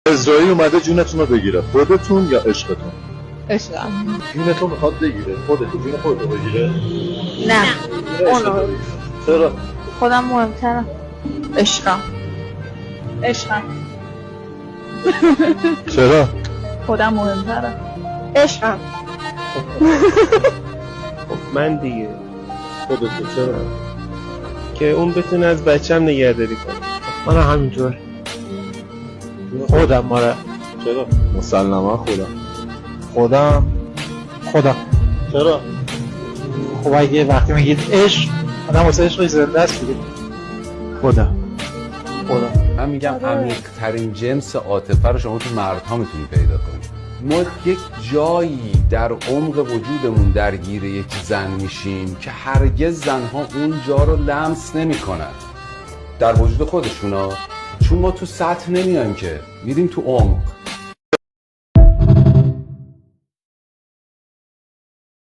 اسرائیل اومده جونتون رو بگیره، خودتون یا عشقتون؟ عشقم. جونتون میخواد بگیره، خودتون جون خودتو بگیره؟ نه اونو. چرا؟ خودم مهمترم. عشقم. عشقم. چرا؟ خودم مهمترم. عشقم. من دیگه خودتو. چرا؟ که اون بتونه از بچه‌م نگهداری کنه. من همینطور خودم. ماره چرا؟ مسلما خودم. چرا؟ خب اگه وقتی میگید عشق آدم واسه عشق زنده است دیگه. خودم. من میگم عمیق‌ترین جنس عاطفه رو شما تو مردها میتونی پیدا کنید. ما یک جایی در عمق وجودمون درگیر یک زن میشیم که هرگز زنها اون جا رو لمس نمیکنن در وجود خودشونا، چون ما تو سطح نمیایم که میریم تو عمق.